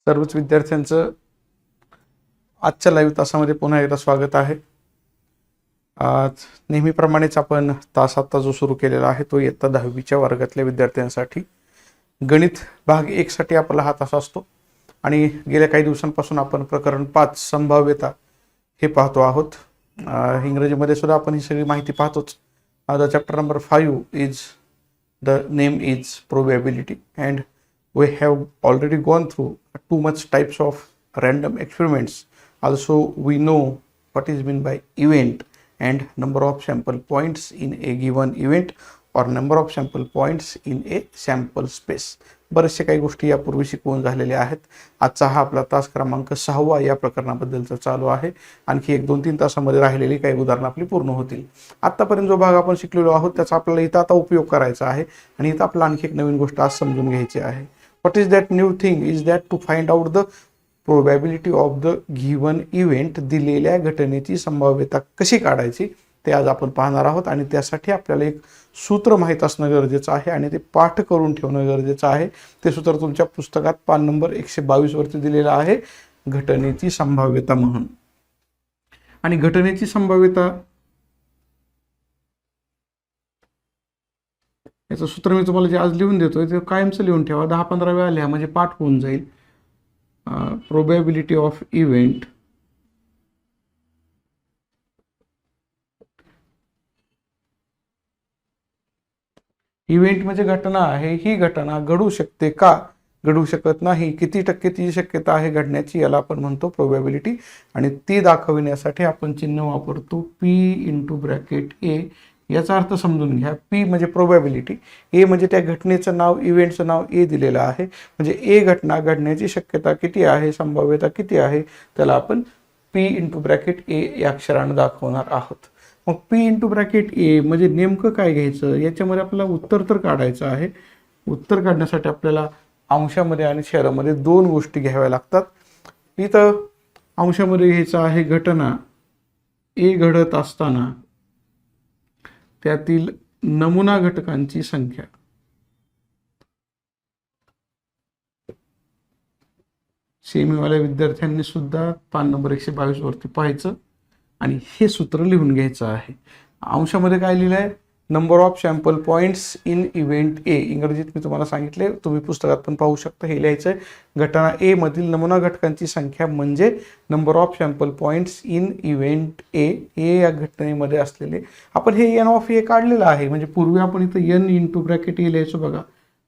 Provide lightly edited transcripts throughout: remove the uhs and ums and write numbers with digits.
सर्वच विद्यार्थ्यांचं आजच्या लाईव्ह तासामध्ये पुन्हा एकदा स्वागत आहे। आज नेहमीप्रमाणेच आपण तास आता जो सुरू केलेला आहे तो इयत्ता 10वीच्या वर्गातल्या विद्यार्थ्यांसाठी गणित भाग 1 साठी आपला हा तास असतो आणि गेल्या काही दिवसांपासून आपण प्रकरण 5 संभाव्यता हे पाहतो आहोत। इंग्रजीमध्ये सुद्धा आपण ही सगळी माहिती पाहतोच। The chapter number 5 is the name is probability and we have already gone through too much types of random experiments. Also we know what is meant by event and number of sample points in a given event or number of sample points in a sample space. बरेचसे काही गोष्टी यापूर्वी शिकवून झालेल्या आहेत। आजचा हा आपला तास क्रमांक 6वा या प्रकरणाबद्दलचा चालू आहे। आणखी 1-2-3 तासामध्ये राहिलेली काही उदाहरणं आपली पूर्ण होतील। आतापर्यंत जो भाग आपण शिकलेलो आहोत त्याचा आपल्याला इथं आता उपयोग करायचा आहे आणि इथं आपल्याला आणखी एक नवीन गोष्ट आज समजून घ्यायची आहे। What is that new thing? Is that to find out the probability of the given event. दिलेल्या घटनेची संभाव्यता कशी काढायची ते आज आपण पाहणार आहोत आणि त्यासाठी आपल्याला एक सूत्र माहित असणं गरजेचं आहे आणि ते पाठ करून ठेवणं गरजेचं आहे। ते सूत्र तुमच्या पुस्तकात पान नंबर 122 वरती दिलेलं आहे, घटनेची संभाव्यता म्हणून। आणि घटनेची संभाव्यता याचं सूत्र मी तुम्हाला जे आज लिहून देतोय ते कायमचं लिहून ठेवा, 10-15 वेळा लिहा म्हणजे पाठ होऊन जाईल। प्रोबॅबिलिटी ऑफ इव्हेंट इव्हेंट म्हणजे घटना आहे। ही घटना घडू शकते का, घडू शकत नाही, किती टक्के तिची शक्यता आहे घडण्याची, याला आपण म्हणतो प्रोबॅबिलिटी। आणि ती दाखविण्यासाठी आपण चिन्ह वापरतो P इंटू ब्रॅकेट A। याचा अर्थ समजून घ्या, P म्हणजे प्रोबॅबिलिटी, A म्हणजे त्या घटनेचं नाव, इव्हेंटचं नाव A दिलेलं आहे, म्हणजे A घटना घडण्याची शक्यता किती आहे, संभाव्यता किती आहे, त्याला आपण P इंटू ब्रॅकेट A या अक्षराने दाखवणार आहोत। मग P इंटू ब्रॅकेट A म्हणजे नेमकं काय घ्यायचं, याच्यामध्ये आपल्याला उत्तर तर काढायचं आहे। उत्तर काढण्यासाठी आपल्याला अंशामध्ये आणि छेदामध्ये 2 गोष्टी घ्याव्या लागतात। इथं अंशामध्ये घ्यायचं आहे घटना A घडत असताना त्यातील नमुना घटकांची संख्या। सेमीवाल्या विद्यार्थ्यांनी सुद्धा पान नंबर 122 वरती पाहायचं आणि हे सूत्र लिहून घ्यायचं आहे। अंशामध्ये काय लिहिलं आहे, number of sample points in event A. इंग्रजीत मी तुम्हाला सांगितले, तुम्ही पुस्तकात पण पाहू शकता, हे लिहायचं आहे घटना ए मधील नमुना घटकांची संख्या म्हणजे number of sample points in event A. A या घटनेमध्ये असलेले, आपण हे एन ऑफ ए काढलेलं आहे, म्हणजे पूर्वी आपण इथं एन इंटू ब्रॅकेट ए लिहायचो बघा,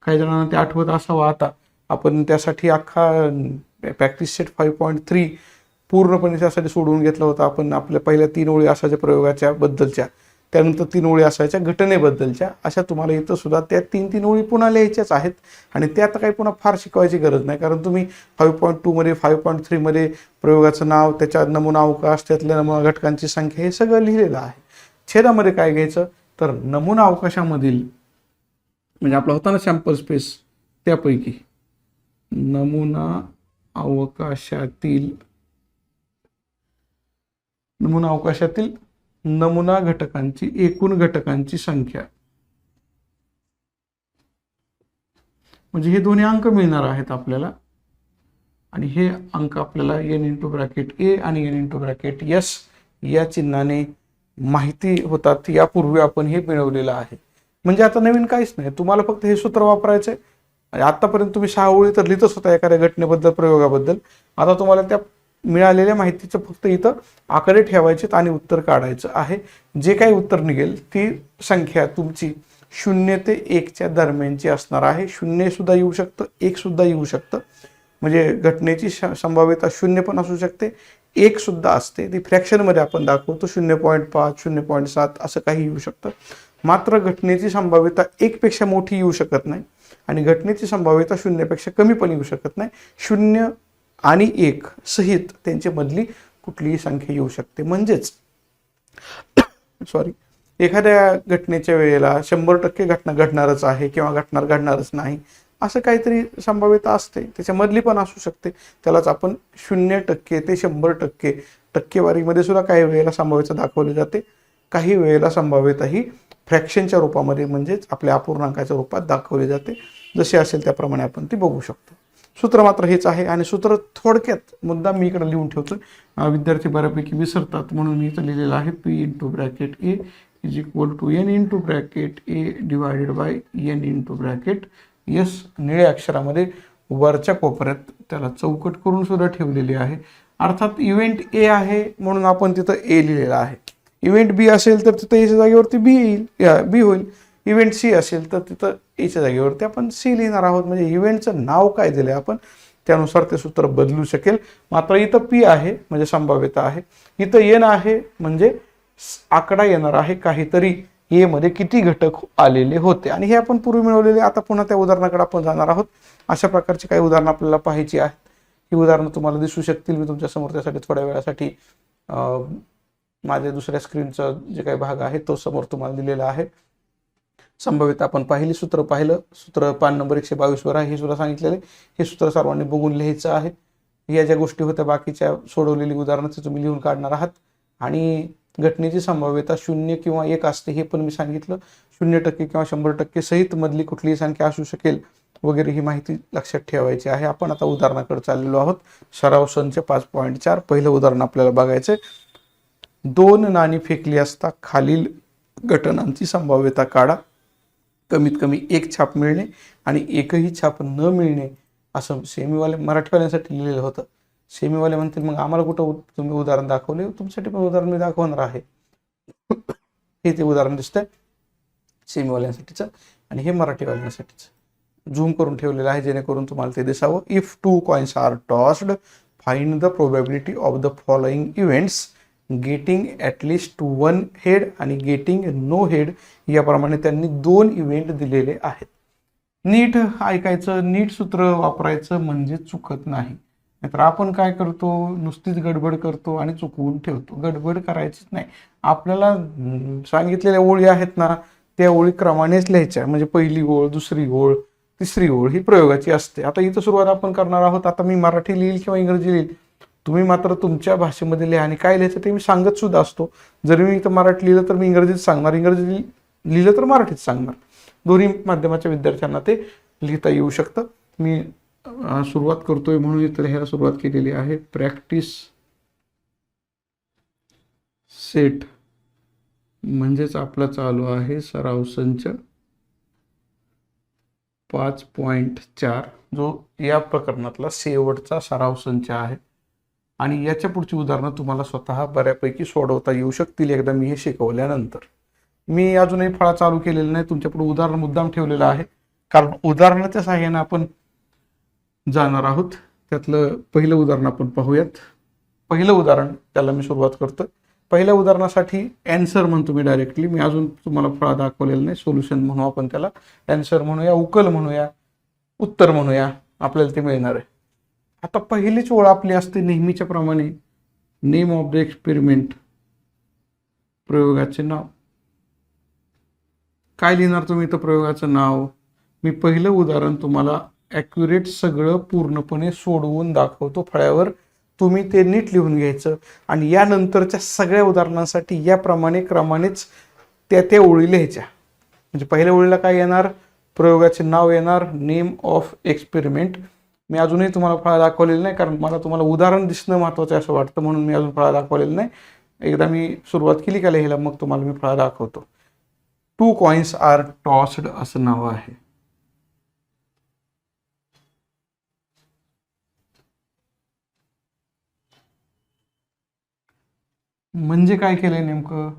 काही जणांना ते आठवत असावं। आता आपण त्यासाठी अख्खा प्रॅक्टिस सेट 5.3 पूर्णपणे त्यासाठी सोडवून घेतला होता। आपण आपल्या पहिल्या 3 ओळी असायच्या प्रयोगाच्या बद्दलच्या, त्यानंतर 3 ओळी असायच्या घटनेबद्दलच्या, अशा तुम्हाला इथं सुद्धा त्या 3 ओळी पुन्हा लिहायच्याच आहेत आणि ते आता काही पुन्हा फार शिकवायची गरज नाही, कारण तुम्ही 5.2 मध्ये 5.3 मध्ये प्रयोगाचं नाव, त्याच्या नमुना अवकाश, त्यातल्या नमुना घटकांची संख्या हे सगळं लिहिलेलं आहे। छेदामध्ये काय घ्यायचं तर नमुना अवकाशामधील, म्हणजे आपला होता ना सॅम्पल स्पेस, त्यापैकी नमुना अवकाशातील नमुना घटकांची एकूण घटकांची संख्या, म्हणजे हे दोन्ही अंक मिळणार आहेत आपल्याला आणि हे अंक आपल्याला n इंटू ब्रॅकेट A आणि n इंटू ब्रॅकेट S या चिन्हाने माहिती होतात। यापूर्वी आपण हे मिळवलेलं आहे, म्हणजे आता नवीन काहीच नाही, तुम्हाला फक्त हे सूत्र वापरायचं आहे। आतापर्यंत तुम्ही 6 ओळी तर लिहितच होता एखाद्या घटनेबद्दल, प्रयोगाबद्दल। आता तुम्हाला त्या मिळालेल्या माहितीचं फक्त इथं आकडे ठेवायचे आणि उत्तर काढायचं आहे। जे काही उत्तर निघेल ती संख्या तुमची 0 ते 1 च्या दरम्यानची असणार आहे। 0 सुद्धा येऊ शकतं, 1 सुद्धा येऊ शकतं, म्हणजे घटनेची संभाव्यता 0 पण असू शकते, 1 सुद्धा असते। ती फ्रॅक्शनमध्ये आपण दाखवतो, 0.5, 0.7 असं काही येऊ शकतं। मात्र घटनेची संभाव्यता 1 पेक्षा मोठी येऊ शकत नाही आणि घटनेची संभाव्यता 0 पेक्षा कमी पण येऊ शकत नाही। 0 आणि 1 सहित त्यांच्या मधली कुठलीही संख्या येऊ शकते। म्हणजेच एखाद्या घटनेच्या वेळेला 100% घटना घडणारच आहे किंवा घडणारच नाही असं काहीतरी संभाव्यता असते, त्याच्यामधली पण असू शकते। त्यालाच आपण 0% ते 100% टक्केवारीमध्ये सुद्धा काही वेळेला संभाव्यता दाखवली जाते, काही वेळेला संभाव्यता ही फ्रॅक्शनच्या रूपामध्ये म्हणजेच आपल्या अपूर्णांकाच्या रूपात दाखवली जाते। जसे असेल त्याप्रमाणे आपण ती बघू शकतो। सूत्र मात्र हेच आहे आणि सूत्र थोडक्यात मुद्दा मी इकडे लिहून ठेवतो, विद्यार्थी बऱ्यापैकी विसरतात म्हणून मी इथं लिहिलेलं आहे P into bracket A is equal to N into bracket A divided by N into bracket S. निळ्या अक्षरामध्ये वरच्या कोपऱ्यात त्याला चौकट करून सुद्धा ठेवलेली आहे. अर्थात इव्हेंट ए आहे म्हणून आपण तिथं ए लिहिलेला आहे. इव्हेंट बी असेल तर तिथं एच्या जागेवरती बी येईल, बी होईल. इव्हेंट सी असेल तर तिथं एच्या जागेवरती आपण सी लिहिणार आहोत. म्हणजे इव्हेंटचं नाव काय दिलं आपण त्यानुसार ते सूत्र बदलू शकेल. मात्र इथं पी आहे म्हणजे संभाव्यता आहे, इथं एन आहे म्हणजे आकडा येणार आहे काहीतरी ए मध्ये किती घटक आलेले होते आणि हे आपण पूर्वी मिळवलेले. आता पुन्हा त्या उदाहरणाकडे आपण जाणार आहोत. अशा प्रकारची काही उदाहरणं आपल्याला पाहायची आहेत. ही उदाहरणं तुम्हाला दिसू शकतील. मी तुमच्या समोर त्यासाठी थोड्या वेळासाठी माझ्या दुसऱ्या स्क्रीनचा जे काही भाग आहे तो समोर तुम्हाला दिलेला आहे. संभाव्यता आपण पाहिली, सूत्र पाहिलं. सूत्र पान नंबर 122 वर आहे हे सुद्धा सांगितलेले. हे सूत्र सर्वांनी बघून लिहायचं आहे. या ज्या गोष्टी होत्या बाकीच्या सोडवलेली उदाहरणं ते तुम्ही लिहून काढणार आहात. आणि घटनेची संभाव्यता 0 किंवा 1 असते हे पण मी सांगितलं. 0% किंवा 100% सहित मधली कुठलीही संख्या असू शकेल वगैरे ही माहिती लक्षात ठेवायची आहे. आपण आता उदाहरणाकडे चाललेलो आहोत. सराव संच 5.4. पहिलं उदाहरण आपल्याला बघायचंय. 2 नाणी फेकली असता खालील घटनांची संभाव्यता काढा. कमीत कमी 1 छाप मिळणे आणि एकही छाप न मिळणे असं सेमीवाले मराठीवाल्यांसाठी लिहिलेलं होतं. सेमीवाले म्हणतील मग आम्हाला कुठं तुम्ही उदाहरण दाखवले, तुमच्यासाठी पण उदाहरण मी दाखवणार आहे. हे ते उदाहरण दिसतंय सेमीवाल्यांसाठीचं आणि हे मराठीवाल्यांसाठीचं झूम करून ठेवलेलं आहे जेणेकरून तुम्हाला ते दिसावं. If 2 coins are tossed find the probability of the following events getting at least 1 head आणि गेटिंग नो हेड. याप्रमाणे त्यांनी 2 इव्हेंट दिलेले आहेत. नीट ऐकायचं, नीट सूत्र वापरायचं म्हणजे चुकत नाही. नाहीतर आपण काय करतो, नुसतीच गडबड करतो आणि चुकवून ठेवतो. गडबड करायचीच नाही. आपल्याला सांगितलेल्या ओळी आहेत ना त्या ओळी क्रमानेच लिहायच्या. म्हणजे पहिली ओळ, दुसरी ओळ, तिसरी ओळ ही प्रयोगाची असते. आता इथं सुरुवात आपण करणार आहोत. आता मी मराठी लिहिल किंवा इंग्रजी लिहिल, तुम्ही मात्र तुमच्या भाषेमध्ये लिहा. आणि काय लिहायचं ते मी सांगत सुद्धा असतो. जरी मी इथं मराठी लिहिलं तर मी इंग्रजीत सांगणार, इंग्रजी लिहिलं तर मराठीत सांगणार. दोन्ही माध्यमाच्या विद्यार्थ्यांना ते लिहिता येऊ शकतं. मी सुरुवात करतोय म्हणून इथं लिहायला सुरुवात केलेली आहे. प्रॅक्टिस सेट म्हणजेच आपला चालू आहे सराव संच 5.4 जो या प्रकरणातला शेवटचा सराव संच आहे. आणि याच्या पुढची उदाहरणं तुम्हाला स्वतः बऱ्यापैकी सोडवता येऊ शकतील एकदा मी हे शिकवल्यानंतर. मी अजूनही फळा चालू केलेला नाही, तुमच्यापुढे उदाहरण मुद्दाम ठेवलेलं आहे कारण उदाहरणाच्या सहाय्याने आपण जाणार आहोत. त्यातलं पहिलं उदाहरण आपण पाहूयात. पहिलं उदाहरण त्याला मी सुरुवात करतोय. पहिल्या उदाहरणासाठी ॲन्सर म्हणतो मी डायरेक्टली. मी अजून तुम्हाला फळा दाखवलेला नाही. सोल्युशन म्हणू आपण त्याला, ॲन्सर म्हणूया, उकल म्हणूया, उत्तर म्हणूया, आपल्याला ते मिळणार आहे. आता पहिलीच ओळ आपली असते नेहमीच्या प्रमाणे नेम ऑफ द एक्सपेरिमेंट, प्रयोगाचे नाव. काय लिहिणार तुम्ही इथं प्रयोगाचं नाव. मी पहिलं उदाहरण तुम्हाला ॲक्युरेट सगळं पूर्णपणे सोडवून दाखवतो फळ्यावर. तुम्ही ते नीट लिहून घ्यायचं आणि यानंतरच्या सगळ्या उदाहरणांसाठी याप्रमाणे क्रमानेच त्या ओळी लिहायच्या. म्हणजे पहिल्या ओळीला काय येणार, प्रयोगाचे नाव येणार, नेम ऑफ एक्सपेरिमेंट. मी अजूनही तुम्हाला फळा दाखवलेलं नाही कारण मला तुम्हाला उदाहरण दिसणं महत्त्वाचं असं वाटतं म्हणून मी अजून फळा दाखवलेलं नाही. एकदा मी सुरुवात केली का लिहायला मग तुम्हाला मी फळा दाखवतो. 2 coins आर टॉस्ड असं नाव आहे. म्हणजे काय केलंय नेमकं,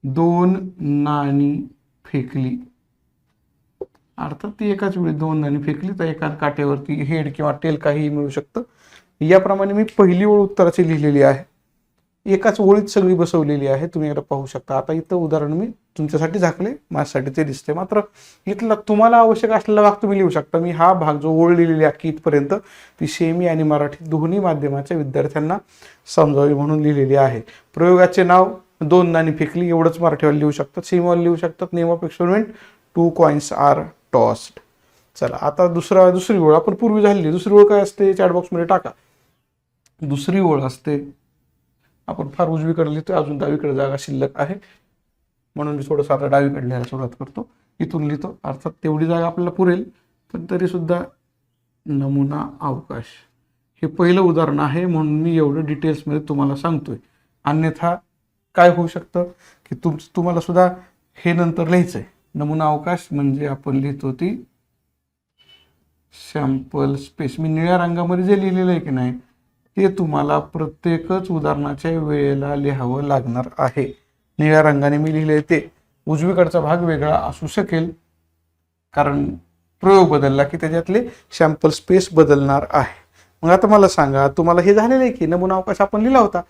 2 नाणी फेकली. अर्थात ती एकाच वेळी 2 नाणी फेकली तर एका काट्यावरती हेड किंवा टेल काहीही मिळू शकतं. याप्रमाणे मी पहिली ओळ उत्तराची लिहिलेली आहे. एकाच ओळीत सगळी बसवलेली आहे. तुम्ही एकदा पाहू शकता. आता इथं उदाहरण मी तुमच्यासाठी झाकले, माझ्यासाठी ते दिसते. मात्र इथला तुम्हाला आवश्यक असलेला भाग तुम्ही लिहू शकता. मी हा भाग जो ओळ लिहिलेली आहे इथपर्यंत ती सेमी आणि मराठी दोन्ही माध्यमाच्या विद्यार्थ्यांना समजावी म्हणून लिहिलेली आहे. प्रयोगाचे नाव 2 नाणी फेकली एवढंच मराठीवाले लिहू शकतात. सेमीवाले लिहू शकतात name of experiment 2 coins are tossed. चला आता दुसरी ओळ आपण पूर्वी झालेली. दुसरी ओळ काय असते चॅट बॉक्समध्ये टाका. दुसरी ओळ असते, आपण फार उजवीकडे लिहितोय, अजून डावीकडे जागा शिल्लक आहे म्हणून मी थोडंसं आता डावीकडे लिहायला सुरुवात करतो. इथून लिहितो. अर्थात तेवढी जागा आपल्याला पुरेल पण तरी सुद्धा नमुना अवकाश हे पहिलं उदाहरण आहे, म्हणून मी एवढं डिटेल्समध्ये तुम्हाला सांगतोय. अन्यथा काय होऊ शकतं की तुम्हाला सुद्धा हे नंतर लिहायचं आहे. नमुना अवकाश म्हणजे आपण लिहितो ती सॅम्पल स्पेस. मी निळ्या रंगामध्ये जे लिहिलेलं आहे की नाही ते तुम्हाला प्रत्येकच उदाहरणाच्या वेळेला लिहावं लागणार आहे. निळ्या रंगाने मी लिहिले ते उजवीकडचा भाग वेगळा असू शकेल, कारण प्रयोग बदलला की त्याच्यातले सॅम्पल स्पेस बदलणार आहे. मग आता मला सांगा, तुम्हाला हे झालेलं आहे की नमुना अवकाश आपण लिहिला होता.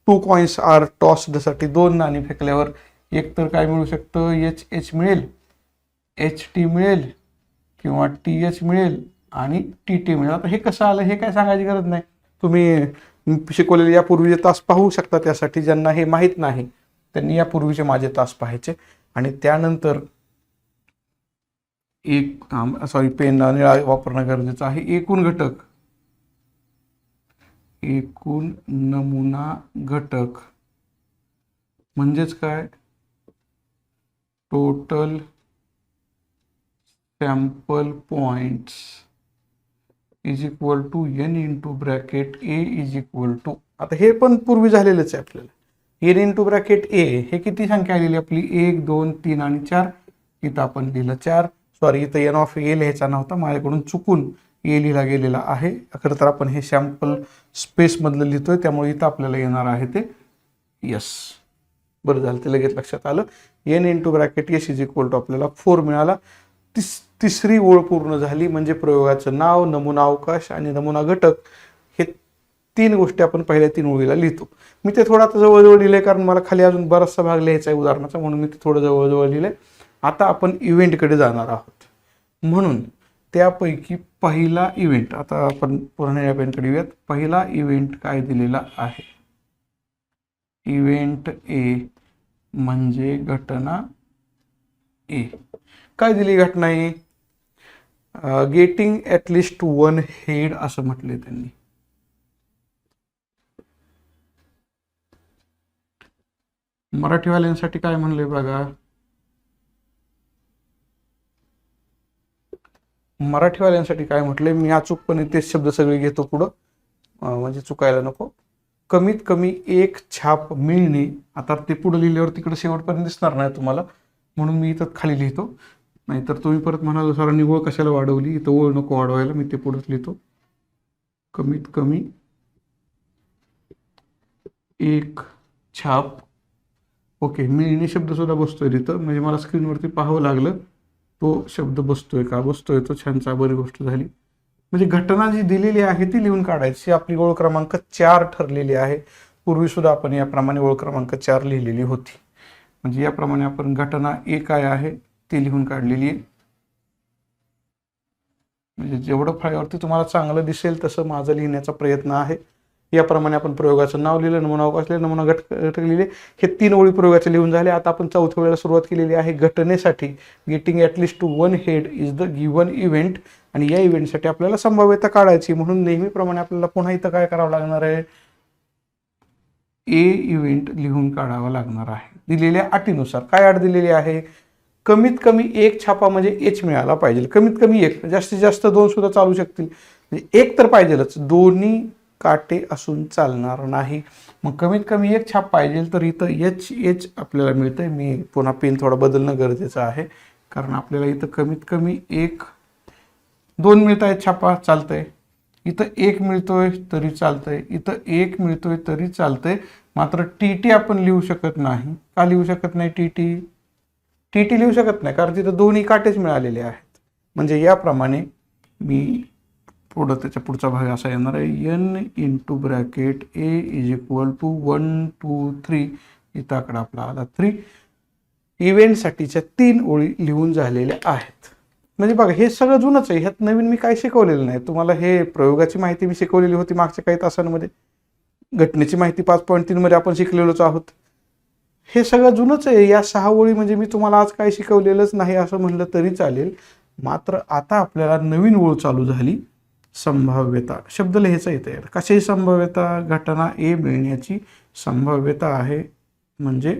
2 कॉइन्स आर टॉस्ड साठी 2 नाणी फेकल्यावर एक तर काय मिळू शकतं, एच मिळेल, HT मिळेल किंवा TH मिळेल आणि TT मिळेल. आता हे कसं आलं हे काय सांगायची गरज नाही. तुम्ही शिकवलेले यापूर्वीचे तास पाहू शकता. त्यासाठी ज्यांना हे माहीत नाही त्यांनी यापूर्वीचे माझे तास पाहायचे आणि त्यानंतर पेन निळा वापरणं गरजेचं आहे. एकूण घटक, एकूण नमुना घटक म्हणजेच काय, total sample points is equal to n into bracket a is equal to, आता हे पण पूर्वी झालेलंच आहे आपल्याला. n इंटू ब्रॅकेट a हे किती संख्या आलेली आपली, 1 2 3 आणि 4. इथं आपण लिहिलं 4. सॉरी, इथं n ऑफ a लिहायचा नव्हता, माझ्याकडून चुकून a लिहिला गेलेला आहे. खरं तर आपण हे सॅम्पल स्पेस मधलं लिहितोय, त्यामुळे इथं आपल्याला येणार आहे ते यस. बरं झालं, ते लगेच लक्षात आलं. n into bracket s is equal to आपल्याला 4 मिळाला. तिसरी ओळ पूर्ण झाली, म्हणजे प्रयोगाचं नाव, नमुना अवकाश आणि नमुना घटक हे 3 गोष्टी आपण पहिल्या 3 ओळीला लिहितो. मी ते थोडं आता जवळजवळ लिहिलंय, कारण मला खाली अजून बराचसा भाग लिहायचा आहे उदाहरणाचा, म्हणून मी ते थोडं जवळजवळ लिहिलंय. आता आपण इव्हेंटकडे जाणार आहोत, म्हणून त्यापैकी पहिला इव्हेंट, आता आपण पुन्हा इव्हेंटकडे येऊयात. पहिला इव्हेंट काय दिलेला आहे, इव्हेंट ए म्हणजे घटना ए. काय दिली घटना ए, गेटिंग ॲटलिस्ट 1 हेड असं म्हटले त्यांनी. मराठीवाल्यांसाठी काय म्हणले बघा, मराठीवाल्यांसाठी काय म्हटले, मी अचूकपणे तेच शब्द सगळे घेतो पुढं, म्हणजे चुकायला नको. कमीत कमी एक छाप मिळणे. आता ते पुढे लिहिल्यावर तिकडे शेवटपर्यंत दिसणार नाही तुम्हाला, म्हणून मी इथं खाली लिहितो. नाहीतर तुम्ही परत म्हणाल सरांनी ओळ कशाला वाढवली, इथं ओळ नको वाढवायला, मी ते पुढेच लिहितो. कमीत कमी एक छाप. ओके, मिळणे शब्द सुद्धा बसतोय तिथं, म्हणजे मला स्क्रीनवरती पाहावं लागलं तो शब्द बसतोय का, बसतोय तो. छानचा बरी गोष्ट झाली. म्हणजे घटना जी दिलेली आहे ती लिहून काढायची. आपली ओळ क्रमांक 4 ठरलेली आहे. पूर्वी सुद्धा आपण याप्रमाणे ओळ क्रमांक 4 लिहिलेली होती. म्हणजे याप्रमाणे आपण घटना ए काय आहे ती लिहून काढलेली आहे. म्हणजे जेवढं फाळ्यावरती तुम्हाला चांगलं दिसेल तसं माझं लिहिण्याचा प्रयत्न आहे. याप्रमाणे आपण प्रयोगाचं नाव लिहिलं, नमुना अवकाश लिहिलं, नमुना घटक लिहिले. हे 3 ओळी प्रयोगाचे लिहून झाले. आता आपण 4थ्या वेळेला सुरुवात केलेली आहे. घटनेसाठी getting at least 1 head is the given event, आणि या इव्हेंटसाठी आपल्याला संभाव्यता काढायची. म्हणून नेहमीप्रमाणे आपल्याला पुन्हा इथं काय करावं लागणार आहे, ए इव्हेंट लिहून काढावा लागणार आहे. दिलेल्या अटीनुसार. काय अट दिलेली आहे, कमीत कमी एक छापा म्हणजे एच मिळाला पाहिजे. कमीत कमी एक, जास्तीत जास्त 2 सुद्धा चालू शकतील, म्हणजे एक तर पाहिजेलच. दोन्ही काटे असून चालणार नाही. मग कमीत कमी एक छाप पाहिजे, तर इथं एच आपल्याला मिळतंय. मी पुन्हा पेन थोडा बदलणं गरजेचं आहे, कारण आपल्याला इथं कमीत कमी 2 मिळत आहेत छापा, चालतंय. इथं 1 मिळतोय तरी चालतंय, इथं 1 मिळतोय तरी चालतंय. मात्र TT आपण लिहू शकत नाही. का लिहू शकत नाही TT लिहू शकत नाही, कारण तिथं दोन्ही काटेच मिळालेले आहेत. म्हणजे याप्रमाणे मी पुढं त्याच्या पुढचा भाग असा येणार आहे, n into bracket a is equal to 1 2 3. इथं आकडा आपला आला 3. इव्हेंटसाठीच्या 3 ओळी लिहून झालेल्या आहेत. म्हणजे बघा हे सगळं जुनंच आहे, ह्यात नवीन मी काय शिकवलेलं नाही तुम्हाला. हे प्रयोगाची माहिती मी शिकवलेली होती मागच्या काही तासांमध्ये. घटनेची माहिती 5.3 मध्ये आपण शिकलेलोच आहोत. हे सगळं जुनंच आहे. या 6 ओळी म्हणजे मी तुम्हाला आज काय शिकवलेलंच नाही असं म्हणलं तरी चालेल. मात्र आता आपल्याला नवीन ओळ चालू झाली, संभाव्यता. शब्द लिहायचा येते. कशाची संभाव्यता, घटना ए मिळण्याची संभाव्यता आहे, म्हणजे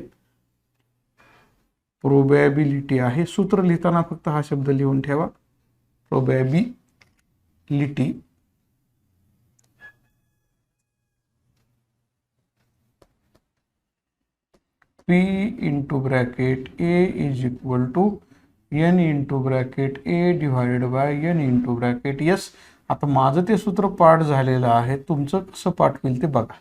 प्रोबॅबिलिटी आहे. सूत्र लिहिताना फक्त हा शब्द लिहून ठेवा, प्रोबॅबिलिटी. लिटी P into bracket A is equal to N into bracket A divided by N into bracket S. आता माझं ते सूत्र पाठ झालेलं आहे, तुमचं कसं पाठ होईल ते बघा.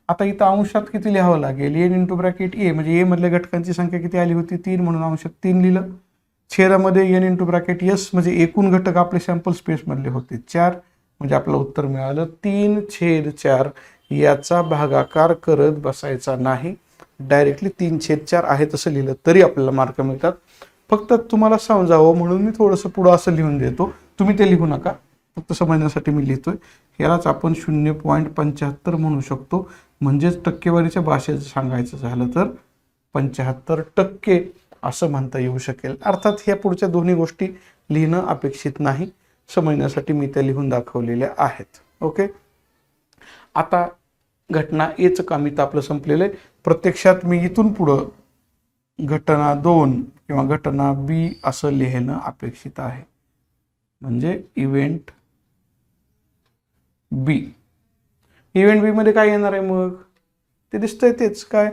आता इथं अंशात किती लिहावं लागेल, N इंटू ब्रॅकेट A म्हणजे A मधल्या घटकांची संख्या किती आली होती 3 म्हणून अंशात 3 लिहिलं. छेदामध्ये N इंटू ब्रॅकेट S म्हणजे एकूण घटक आपले सॅम्पल स्पेस मधले होते 4 म्हणजे आपलं उत्तर मिळालं 3/4. याचा भागाकार करत बसायचा नाही, डायरेक्टली 3/4 आहे तसं लिहिलं तरी आपल्याला मार्क मिळतात. फक्त तुम्हाला समजावं म्हणून मी थोडंसं पुढं असं लिहून देतो, तुम्ही ते लिहू नका, फक्त समजण्यासाठी मी लिहितोय. यालाच आपण 0.75 म्हणू शकतो, म्हणजेच टक्केवारीच्या भाषेत सांगायचं झालं तर 75% असं म्हणता येऊ शकेल. अर्थात ह्या पुढच्या दोन्ही गोष्टी लिहिणं अपेक्षित नाही, समजण्यासाठी मी त्या लिहून दाखवलेल्या आहेत. ओके, आता घटना एचं काम इथं आपलं संपलेलं आहे. प्रत्यक्षात मी इथून पुढं घटना 2 किंवा घटना बी असं लिहिणं अपेक्षित आहे. म्हणजे इव्हेंट बी. इव्हेंट बी मध्ये काय येणार आहे मग ते दिसतंय, तेच काय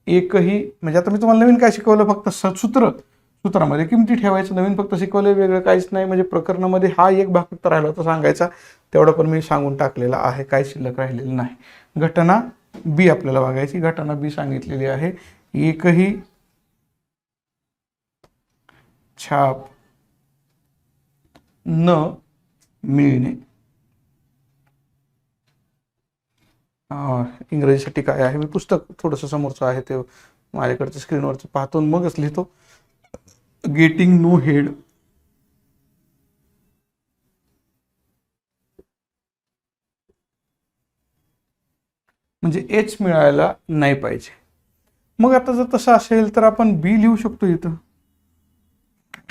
एकही, म्हणजे आता मी तुम्हाला नवीन काय शिकवलं, फक्त सूत्रामध्ये किमती ठेवायचं, नवीन फक्त शिकवलं, वेगळं काहीच नाही. म्हणजे प्रकरणामध्ये हा एक भाग फक्त राहिला होता सांगायचा, तेवढं पण मी सांगून टाकलेला आहे, काही शिल्लक राहिलेलं नाही. घटना बी आपल्याला बघायची. घटना बी सांगितलेली आहे, एकही छाप न मिळणे. इंग्रजीसाठी काय आहे, मी पुस्तक थोडंसं समोरचं आहे ते माझ्याकडच्या स्क्रीनवरचं पाहतो मगच लिहितो. गेटिंग नो हेड म्हणजे एच मिळायला नाही पाहिजे. मग आता जर तसं असेल तर आपण बी लिहू शकतो. इथं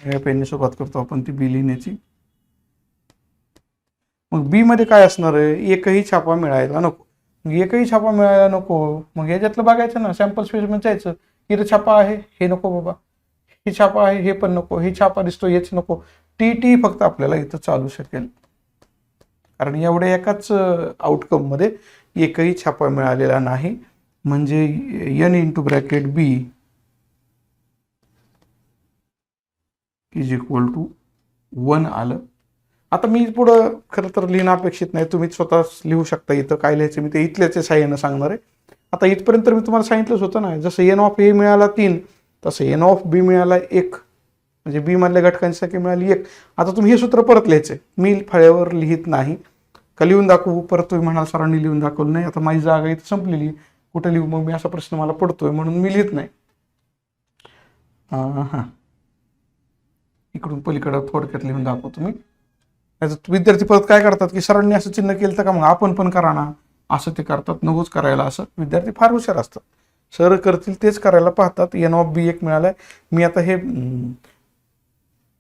या पेनने सुरुवात करतो आपण ती बी लिहिण्याची. मग बी मध्ये काय असणार आहे, एकही छापा मिळायला नको. मग एकही छापा मिळायला नको, मग याच्यातलं बघायचं ना, सॅम्पल स्पेस मध्ये जायचं, इथं छापा आहे हे नको बाबा, ही छापा आहे हे पण नको, ही छापा दिसतो हेच नको. टी फक्त आपल्याला इथं चालू शकेल, कारण एवढ्या एकाच आउटकम मध्ये एकही छापा मिळालेला नाही. म्हणजे N into bracket B is equal to 1 आलं. आता मी पुढं खरं तर लिहिणं अपेक्षित नाही, तुम्ही स्वतः लिहू शकता. इथं काय लिहायचं मी ते इथल्याच्या साह्यानं सांगणार आहे. आता इथपर्यंत तर मी तुम्हाला सांगितलंच होतं ना, जसं N ऑफ ए मिळाला 3 तसं N ऑफ बी मिळाला 1, म्हणजे बी मधल्या घटकांची संख्या मिळाली 1. आता तुम्ही हे सूत्र परत लिहायचं, मी फळ्यावर लिहित नाही का लिहून दाखवू, परत तुम्ही म्हणाल सरांनी लिहून दाखवलं नाही. आता माझी जागा इथं संपलेली, कुठं लिहू मग मी, असा प्रश्न मला पडतोय म्हणून मी लिहित नाही. हां, इकडून पलीकडं थोडक्यात लिहून दाखवतो मी. विद्यार्थी परत काय करतात की सरांनी असं चिन्ह केलं तर का मग आपण पण करा ना, असं ते करतात. नकोच करायला. असं विद्यार्थी फार हुशार असतात, सर करतील तेच करायला पाहतात. N ऑफ बी 1 मिळालाय. मी आता हे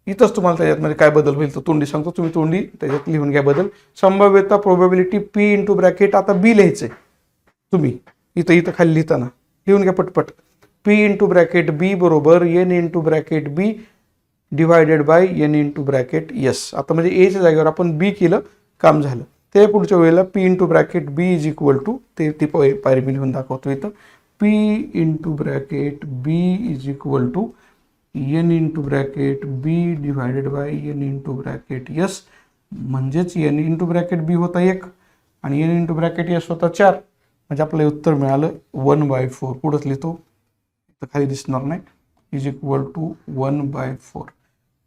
इथंच तुम्हाला त्याच्यामध्ये काय बदल होईल तर तोंडी सांगतो, तुम्ही तोंडी त्याच्यात लिहून घ्या बदल. संभाव्यता प्रोबॅबिलिटी पी इंटू ब्रॅकेट, आता बी लिहायचंय तुम्ही इथं खाली लिहिताना लिहून घ्या पटपट. पी इंटू ब्रॅकेट बी बरोबर N into bracket B divided by N into bracket S. आता म्हणजे एच्या जागेवर आपण बी केलं, काम झालं. ते पुढच्या वेळेला P into bracket B is equal to, ते ती पायरी मी लिहून दाखवतो इथं. P into bracket B is equal to N into bracket B divided by N into bracket S. म्हणजेच N इंटू ब्रॅकेट बी होता 1 आणि N इंटू ब्रॅकेट एस होता 4. म्हणजे आपलं उत्तर मिळालं 1/4. पुढंच लिहितो, तर खाली दिसणार नाही, इज इक्वल टू 1/4.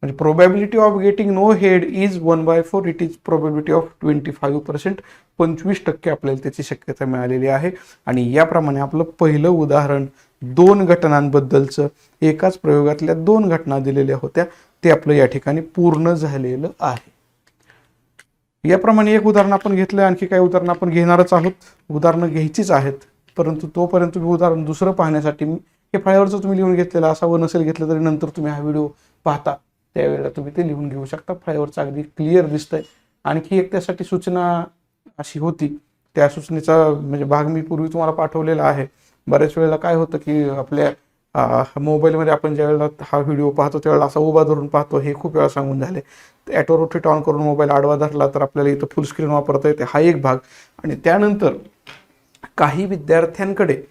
म्हणजे probability of getting no head is 1/4. It is probability of 25%. 25% आपल्याला त्याची शक्यता मिळालेली आहे. आणि याप्रमाणे आपलं पहिलं उदाहरण 2 घटनांबद्दलचं, एकाच प्रयोगातल्या 2 घटना दिलेल्या होत्या, ते आपलं या ठिकाणी पूर्ण झालेलं आहे. याप्रमाणे एक उदाहरण आपण घेतलं, आणखी काही उदाहरण आपण घेणारच आहोत. उदाहरणं घ्यायचीच आहेत, परंतु तोपर्यंत तुम्ही उदाहरण दुसरं पाहण्यासाठी हे फळ्यावरचं तुम्ही लिहून घेतलेलं असावं, नसेल घेतलं तरी नंतर तुम्ही हा व्हिडिओ पाहता त्यावेळेला तुम्ही ते लिहून घेऊ शकता. फळ्यावरचं अगदी क्लिअर दिसतंय. आणखी एक त्यासाठी सूचना अशी होती, त्या सूचनेचा म्हणजे भाग मी पूर्वी तुम्हाला पाठवलेला आहे. बऱ्याच वेळेला काय होतं की आपल्या मोबाईलमध्ये आपण ज्यावेळेला हा व्हिडिओ पाहतो त्यावेळेला असा उभा धरून पाहतो, हे खूप वेळा सांगून झाले. ॲटो रोटेट ऑन करून मोबाईल आडवा धरला तर आपल्याला इथं फुल स्क्रीन वापरता येते, हा एक भाग. आणि त्यानंतर काही विद्यार्थ्यांकडे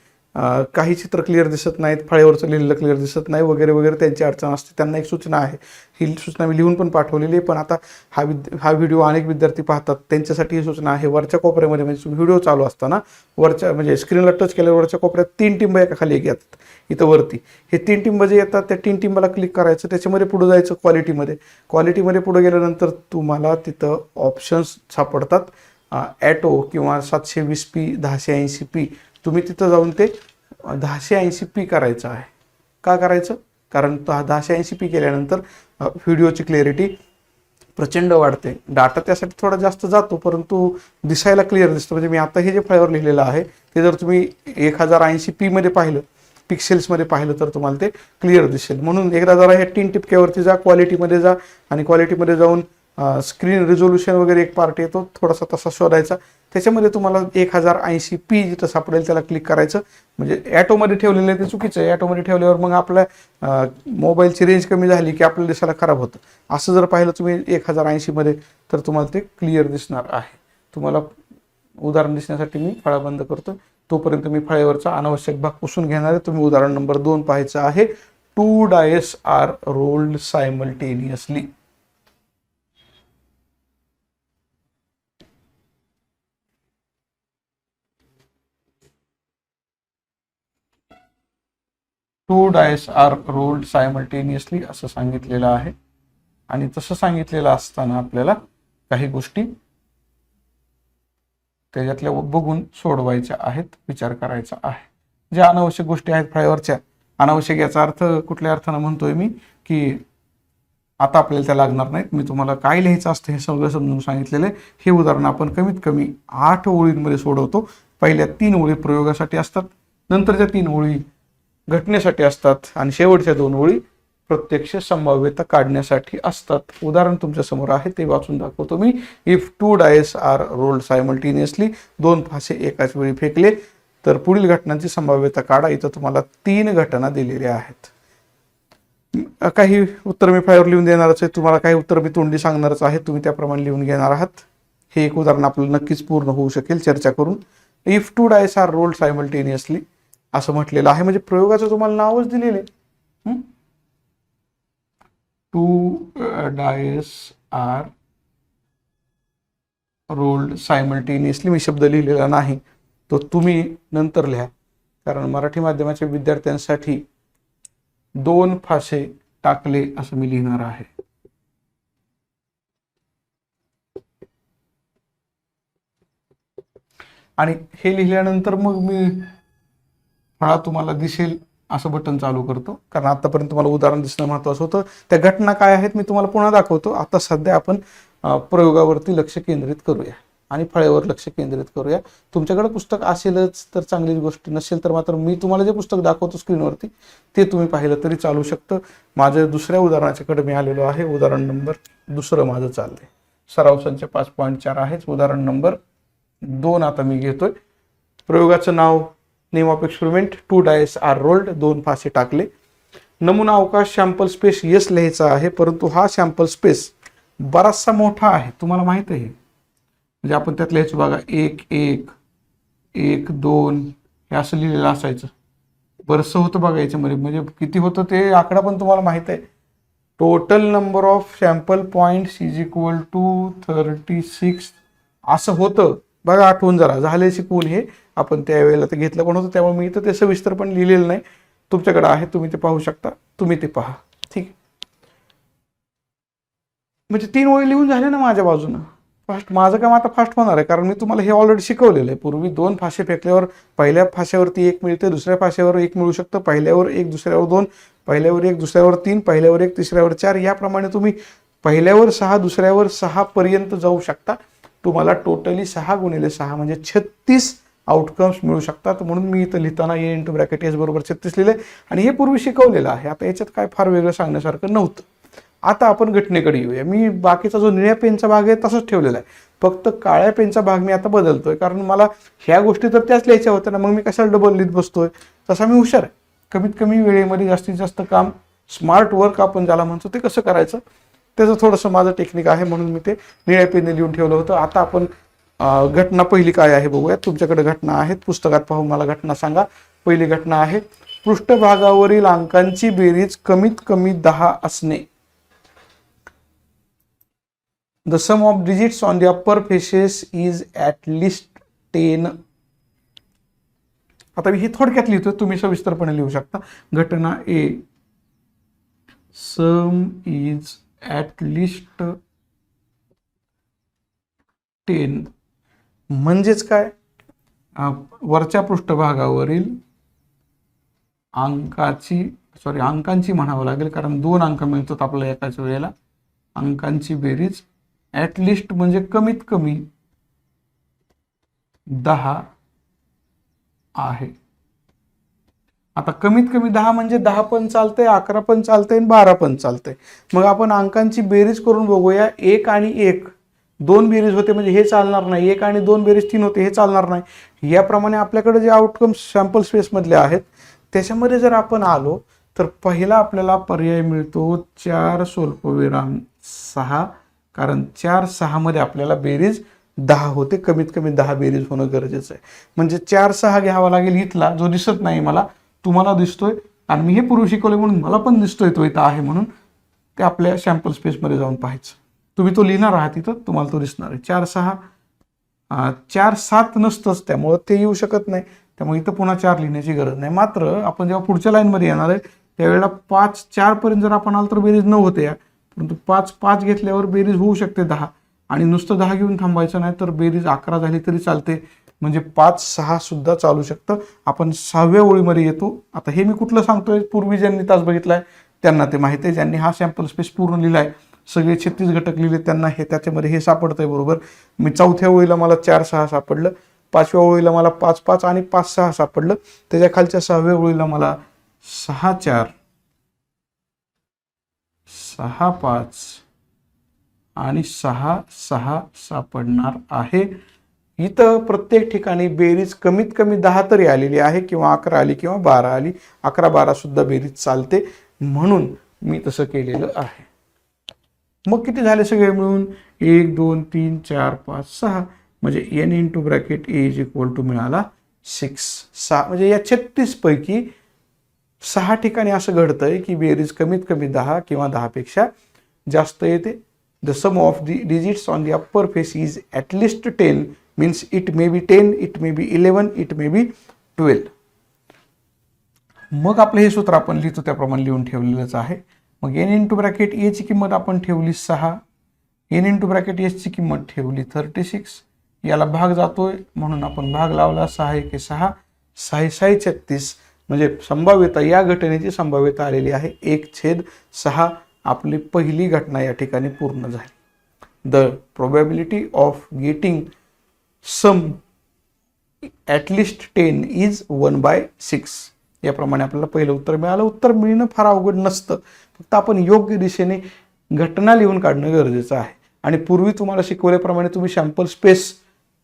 काही चित्र क्लिअर दिसत नाहीत, फळ्यावरचं लिहिलेलं क्लिअर दिसत नाही वगैरे वगैरे, त्यांची अडचण असते. त्यांना एक सूचना आहे, ही सूचना मी लिहून पण पाठवलेली आहे, पण आता हा व्हिडिओ अनेक विद्यार्थी पाहतात, त्यांच्यासाठी ही सूचना आहे. वरच्या कोपऱ्यामध्ये म्हणजे व्हिडिओ चालू असताना वरच्या म्हणजे स्क्रीनला टच केल्यावर वरच्या कोपऱ्यात 3 टिंब एका खाली एक येतात. इथं वरती हे 3 टिंब जे येतात त्या 3 टिंबाला क्लिक करायचं, त्याच्यामध्ये पुढे जायचं क्वालिटीमध्ये पुढे गेल्यानंतर तुम्हाला तिथं ऑप्शन्स सापडतात. ॲटो किंवा 720p 1080p, तुम्ही तिथं जाऊन ते 1080p करायचं आहे. का करायचं? कारण 1080p केल्यानंतर व्हिडिओची क्लॅरिटी प्रचंड वाढते. डाटा त्यासाठी थोडा जास्त जातो, परंतु दिसायला क्लिअर दिसतं. म्हणजे मी आता हे जे फायवर लिहिलेलं आहे ते जर तुम्ही 1080p मध्ये पाहिलं, पिक्सेल्समध्ये पाहिलं, तर तुम्हाला ते क्लिअर दिसेल. म्हणून एकदा जरा हे 3 टिपक्यावरती जा, क्वालिटीमध्ये जा, आणि क्वालिटीमध्ये जाऊन स्क्रीन रिझोल्युशन वगैरे एक पार्ट येतो, थोडासा तसा शोधायचा. त्याच्यामध्ये तुम्हाला 1080p जिथं सापडेल त्याला क्लिक करायचं. म्हणजे ॲटोमध्ये ठेवलेलं आहे ते चुकीचं आहे. ॲटोमध्ये ठेवल्यावर मग आपल्या मोबाईलची रेंज कमी झाली की आपल्याला दिसायला खराब होतं. असं जर पाहिलं तुम्ही 1080मध्ये तर तुम्हाला ते क्लिअर दिसणार आहे. तुम्हाला उदाहरण दिसण्यासाठी मी फळा बंद करतो, तोपर्यंत मी फळ्यावरचा अनावश्यक भाग पुसून घेणार आहे. तुम्ही उदाहरण नंबर 2 पाहायचं आहे. 2 dice are rolled simultaneously. Two dice are rolled simultaneously असं सांगितलेलं आहे. आणि तसं सांगितलेलं असताना आपल्याला काही गोष्टी त्याच्यातल्या बघून सोडवायच्या आहेत, विचार करायचा आहे. ज्या अनावश्यक गोष्टी आहेत फळ्यावरच्या, अनावश्यक याचा अर्थ कुठल्या अर्थानं म्हणतोय मी की आता आपल्याला त्या लागणार नाहीत. मी तुम्हाला काय लिहायचं असतं हे सगळं समजून सांगितलेलं आहे. हे उदाहरण आपण कमीत कमी 8 ओळींमध्ये सोडवतो. पहिल्या 3 ओळी प्रयोगासाठी असतात, नंतरच्या 3 ओळी घटनेसाठी असतात, आणि शेवटच्या 2 ओळी प्रत्यक्ष संभाव्यता काढण्यासाठी असतात. उदाहरण तुमच्या समोर आहे ते वाचून दाखवतो मी. If 2 dice are rolled simultaneously, 2 फासे एकाच वेळी फेकले तर पुढील घटनांची संभाव्यता काढा. इथं तुम्हाला 3 घटना दिलेल्या आहेत. काही उत्तर मी फळ्यावर लिहून देणारच आहे, तुम्हाला काही उत्तर मी तोंडी सांगणारच आहे, तुम्ही त्याप्रमाणे लिहून घेणार आहात. हे एक उदाहरण आपल्याला नक्कीच पूर्ण होऊ शकेल चर्चा करून. If 2 dice are rolled simultaneously असं म्हटलेलं आहे, म्हणजे प्रयोगाचं तुम्हाला नावच दिलेलं आहे. 2 डायस आर रोल्ड सायमल्टेनियसली, मी शब्द लिहिलेला नाही, तो तुम्ही नंतर लिहा, कारण मराठी माध्यमाच्या विद्यार्थ्यांसाठी 2 फासे टाकले असं मी लिहिणार आहे. आणि हे लिहिल्यानंतर मग मी फळा तुम्हाला दिसेल असं बटन चालू करतो, कारण आतापर्यंत तुम्हाला उदाहरण दिसणं महत्त्वाचं होतं. त्या घटना काय आहेत मी तुम्हाला पुन्हा दाखवतो. आता सध्या आपण प्रयोगावरती लक्ष केंद्रित करूया आणि फळ्यावर लक्ष केंद्रित करूया. तुमच्याकडे पुस्तक असेलच तर चांगलीच गोष्ट, नसेल तर मात्र मी तुम्हाला जे पुस्तक दाखवतो स्क्रीनवरती ते तुम्ही पाहिलं तरी चालू शकतं. माझं दुसऱ्या उदाहरणाच्याकडे मी आलेलो आहे. उदाहरण नंबर 2 माझं चाललंय. सराव संच 5.4 आहेच. उदाहरण नंबर 2 आता मी घेतोय. प्रयोगाचं नाव name of experiment 2 dice are rolled, 2 फासे टाकले. नमुना अवकाश सॅम्पल स्पेस यस लिहायचा आहे, परंतु हा सॅम्पल स्पेस बराचसा मोठा आहे, तुम्हाला माहित आहे. म्हणजे आपण त्यात लिहायचं बघा 1 1 1 2 हे असं लिहिलेलं असायचं. बरंचसं होतं बघा याच्यामध्ये, म्हणजे किती होतं ते आकडा पण तुम्हाला माहित आहे. Total number of sample points is equal to 36 असं होतं बघा. आठवून जरा झाले शिकवून, हे आपण त्यावेळेला ते घेतलं पण होतं, त्यामुळे मी इथं ते सविस्तर पण लिहिलेलं नाही. तुमच्याकडे आहे, तुम्ही ते पाहू शकता, तुम्ही ते पहा. ठीक आहे, म्हणजे 3 ओळी लिहून झाले ना माझ्या बाजूनं. फास्ट माझं काम आता फास्ट होणार आहे, कारण मी तुम्हाला हे ऑलरेडी शिकवलेलं आहे. पूर्वी 2 फासे फेकल्यावर पहिल्या फाश्यावरती 1 मिळते, दुसऱ्या फाश्यावर 1 मिळू शकतं, पहिल्यावर 1 दुसऱ्यावर 2, पहिल्यावर 1 दुसऱ्यावर 3, पहिल्यावर 1 तिसऱ्यावर 4, याप्रमाणे तुम्ही पहिल्यावर 6 दुसऱ्यावर 6 पर्यंत जाऊ शकता. तुम्हाला टोटली 6 गुणिले 6 म्हणजे 36 आउटकम्स मिळू शकतात. म्हणून मी इथं लिहिताना ए इंटू ब्रॅकेट एस बरोबर 36 लिहिले, आणि हे पूर्वी शिकवलेलं आहे. आता याच्यात काय फार वेगळं सांगण्यासारखं नव्हतं. आता आपण घटनेकडे येऊया. मी बाकीचा जो निळ्या पेनचा भाग आहे तसंच ठेवलेला आहे, फक्त काळ्या पेनचा भाग मी आता बदलतोय, कारण मला ह्या गोष्टी तर त्याच लिहायच्या होत्या ना, मग मी कशाला डबल लिहित बसतोय. तसा मी हुशार आहे, कमीत कमी वेळेमध्ये जास्तीत जास्त काम, स्मार्ट वर्क आपण ज्याला म्हणतो, ते कसं करायचं त्याचं थोडंसं माझं टेक्निक आहे, म्हणून मी ते निळ्या पेनने लिहून ठेवलं होतं. आता आपण घटना पहिली काय आहे बघूयात. तुमच्याकडे घटना आहेत, पुस्तकात पाहून मला घटना सांगा. पहिली घटना आहे, पृष्ठभागावरील अंकांची बेरीज कमीत कमी 10 असणे. The sum of digits on the upper faces is at least 10. आता मी हे थोडक्यात लिहितो, तुम्ही सविस्तरपणे लिहू शकता. घटना ए, सम इज ॲट लिस्ट 10 म्हणजेच काय, वरच्या पृष्ठभागावरील अंकांची म्हणावं लागेल, कारण 2 अंक मिळतात आपल्याला एकाच वेळेला. अंकांची बेरीज ॲटलिस्ट म्हणजे कमीत कमी 10 आहे. आता कमीत कमी 10 म्हणजे 10 पण चालतंय, 11 पण चालतंय, 12 पण चालतंय. मग आपण अंकांची बेरीज करून बघूया. 1 आणि 1 2 बेरीज होते म्हणजे हे चालणार नाही. 1 आणि 2 बेरीज 3 होते, हे चालणार नाही. याप्रमाणे आपल्याकडे जे आउटकम सॅम्पल स्पेसमधले आहेत त्याच्यामध्ये जर आपण आलो तर पहिला आपल्याला पर्याय मिळतो 4 स्वल्पविराम 6, कारण 4 6 मध्ये आपल्याला बेरीज 10 होते. कमीत कमी 10 बेरीज होणं गरजेचं आहे. म्हणजे 4 6 घ्यावा लागेल इथला, जो दिसत नाही मला, तुम्हाला दिसतोय, आणि मी हे पूर्वी शिकवले म्हणून मला पण दिसतोय तो इथं आहे, म्हणून ते आपल्या सॅम्पल स्पेसमध्ये जाऊन पाहायचं. तुम्ही तो लिहिणार आहात तिथं, तुम्हाला तो दिसणार आहे. 4 6 4 7 नसतंच, त्यामुळं ते येऊ शकत नाही. त्यामुळे इथं पुन्हा 4 लिहिण्याची गरज नाही. मात्र आपण जेव्हा पुढच्या लाईनमध्ये येणार आहे त्यावेळेला 5 4 पर्यंत जर आपण आलो तर बेरीज 9 होते या, परंतु 5 5 घेतल्यावर बेरीज होऊ शकते 10, आणि नुसतं 10 घेऊन थांबायचं नाही, तर बेरीज 11 झाली तरी चालते. म्हणजे 5 6 सुद्धा चालू शकतं. आपण 6व्या ओळीमध्ये येतो. आता हे मी कुठलं सांगतोय, पूर्वी ज्यांनी तास बघितलाय त्यांना ते माहिती आहे. ज्यांनी हा सॅम्पल स्पेस पूर्ण लिहिलाय, सगळे 36 घटक लिहिले, त्यांना हे त्याच्यामध्ये हे सापडतंय बरोबर. मी 4थ्या ओळीला मला 4 6 सापडलं, 5व्या ओळीला मला 5 5 आणि 5 6 सापडलं, त्याच्या खालच्या 6व्या ओळीला मला 6 4 6 5 आणि 6 6 सापडणार आहे. इथं प्रत्येक ठिकाणी बेरीज कमीत कमी 10 तरी आलेली आहे, किंवा 11 आली किंवा 12 आली. 11 12 सुद्धा बेरीज चालते, म्हणून मी तसं केलेलं आहे. मग किती झाले सगळे मिळून, 1 2 3 4 5 6, म्हणजे n into bracket A is equal to मिळाला 6. म्हणजे या 36 पैकी 6 ठिकाणी असं घडतंय की बेरीज कमीत कमी 10 किंवा 10 पेक्षा जास्त येते. The sum of the digits on the upper face is at least 10 means it may be 10, it may be 11, it may be 12. मग आपलं हे सूत्र आपण लिहितो त्याप्रमाणे लिहून ठेवलेलंच आहे. मग n इंटू ब्रॅकेट ए ची किंमत आपण ठेवली 6, n इंटू ब्रॅकेट एस ची किंमत ठेवली 36. याला भाग जातोय म्हणून आपण भाग लावला. 6 1 6, 6 6 36, म्हणजे संभाव्यता, या घटनेची संभाव्यता आलेली आहे 1/6. आपली पहिली घटना या ठिकाणी पूर्ण झाली. The probability of getting sum at least 10 is 1/6. याप्रमाणे आपल्याला पहिलं उत्तर मिळालं. उत्तर मिळणं फार अवघड नसतं, फक्त आपण योग्य दिशेने घटना लिहून काढणं गरजेचं आहे. आणि पूर्वी तुम्हाला शिकवल्याप्रमाणे तुम्ही सॅम्पल स्पेस